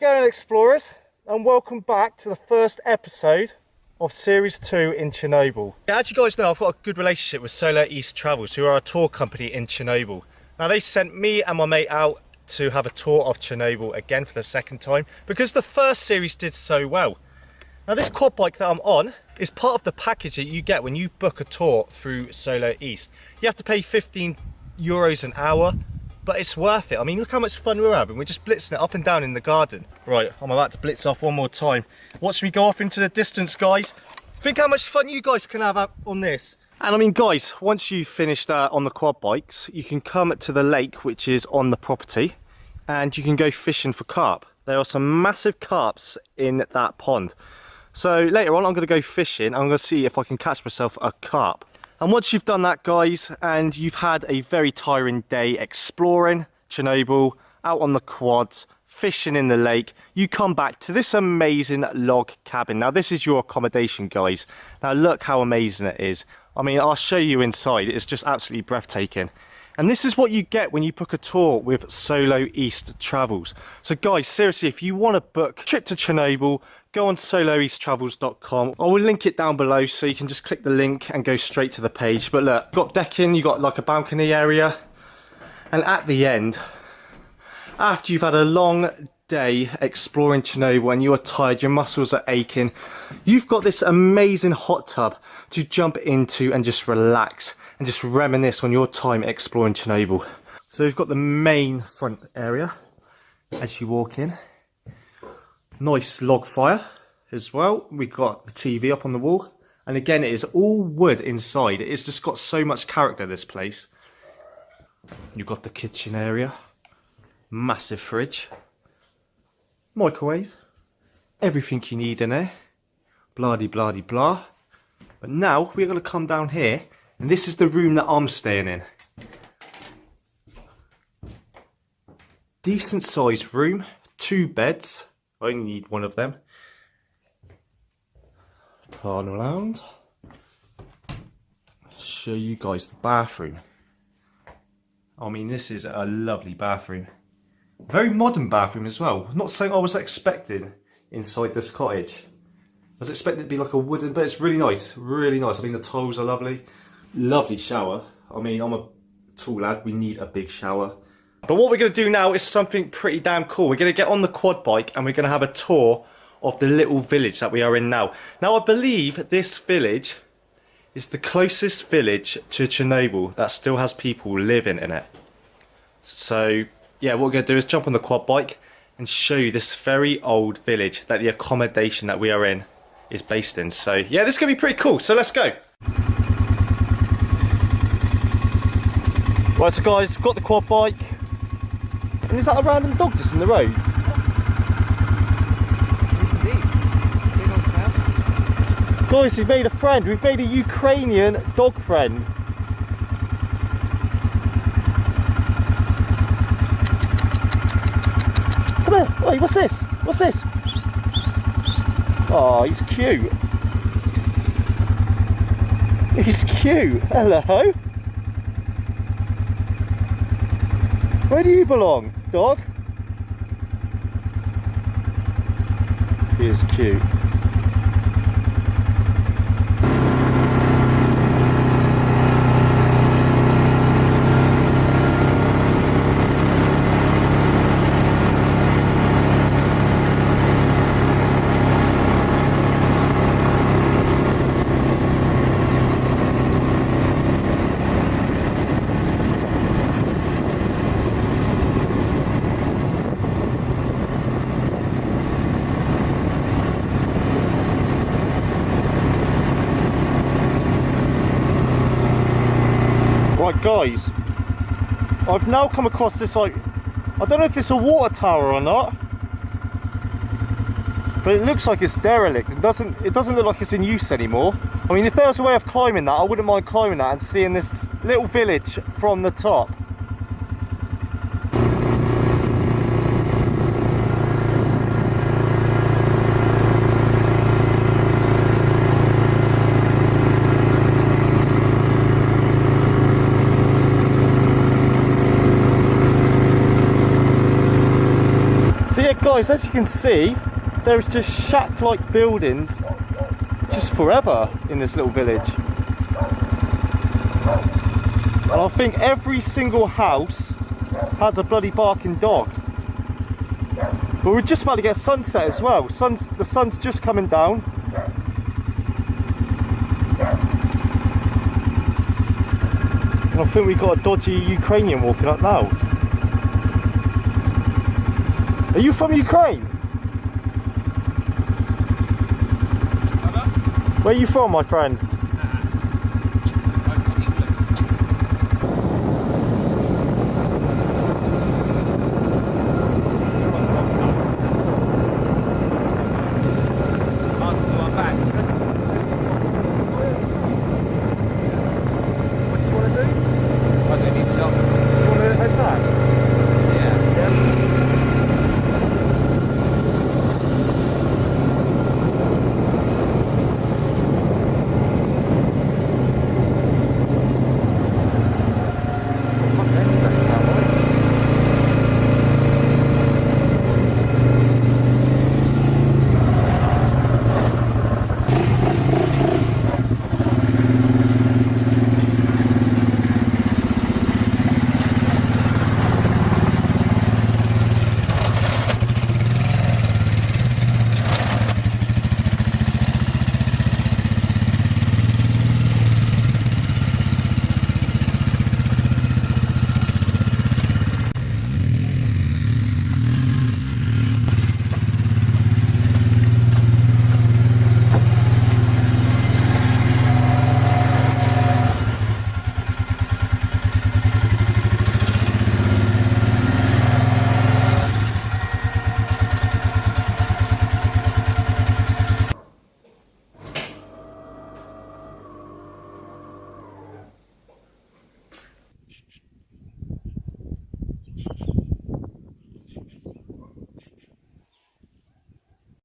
going, explorers, and welcome back to the first episode of Series 2 in Chernobyl. Yeah, as you guys know, I've got a good relationship with Solar East Travels, who are a tour company in Chernobyl. Now, they sent me and my mate out to have a tour of Chernobyl again for the second time, because the first series did so well. Now, this quad bike that I'm on is part of the package that you get when you book a tour through Solar East. You have to pay €15 an hour, but it's worth it. I mean, look how much fun we're having. We're just blitzing it up and down in the garden. Right, I'm about to blitz off one more time. Watch me go off into the distance, guys. Think how much fun you guys can have on this. And I mean, guys, once you've finished on the quad bikes, you can come to the lake, which is on the property, and you can go fishing for carp. There are some massive carps in that pond. So later on, I'm going to go fishing. I'm going to see if I can catch myself a carp. And once you've done that, guys, and you've had a very tiring day exploring Chernobyl, out on the quads, fishing in the lake, you come back to this amazing log cabin. Now, this is your accommodation, guys. Now, look how amazing it is. I mean, I'll show you inside. It's just absolutely breathtaking. And this is what you get when you book a tour with Solo East Travels. So guys, seriously, if you want to book a trip to Chernobyl, go on soloeasttravels.com. I will link it down below, so you can just click the link and go straight to the page. But look, you've got decking, you've got like a balcony area. And at the end, after you've had a long day exploring Chernobyl and you are tired, your muscles are aching, you've got this amazing hot tub to jump into and just relax and just reminisce on your time exploring Chernobyl. So we've got the main front area as you walk in. Nice log fire as well. We've got the TV up on the wall, and again, it is all wood inside. It's just got so much character, this place. You've got the kitchen area, massive fridge, microwave, everything you need in there, blah de blah de blah. But now we're going to come down here, and this is the room that I'm staying in. Decent sized room, 2 beds. I only need one of them. Turn around. Show you guys the bathroom. I mean, this is a lovely bathroom. Very modern bathroom as well. Not something I was expecting inside this cottage. I was expecting it to be like a wooden, but it's really nice. Really nice. I mean, the tiles are lovely. Lovely shower. I mean, I'm a tall lad. We need a big shower. But what we're going to do now is something pretty damn cool. We're going to get on the quad bike and we're going to have a tour of the little village that we are in now. Now, I believe this village is the closest village to Chernobyl that still has people living in it. So, yeah, what we're going to do is jump on the quad bike and show you this very old village that the accommodation that we are in is based in. So, yeah, this is going to be pretty cool. So, let's go. Right, so guys, got the quad bike. And is that a random dog just in the road? Guys, we've made a friend. We've made a Ukrainian dog friend. Come here. Wait, what's this? What's this? Oh, he's cute. He's cute. Hello. Where do you belong, dog? He is cute. Right, guys, I've now come across this, like, I don't know if it's a water tower or not, but it looks like it's derelict. It doesn't look like it's in use anymore. I mean, if there was a way of climbing that, I wouldn't mind climbing that and seeing this little village from the top. guys, as you can see, there's just shack-like buildings just forever in this little village. And I think every single house has a bloody barking dog. But we're just about to get sunset as well. The sun's just coming down. And I think we've got a dodgy Ukrainian walking up now. Are you from Ukraine? Where are you from, my friend?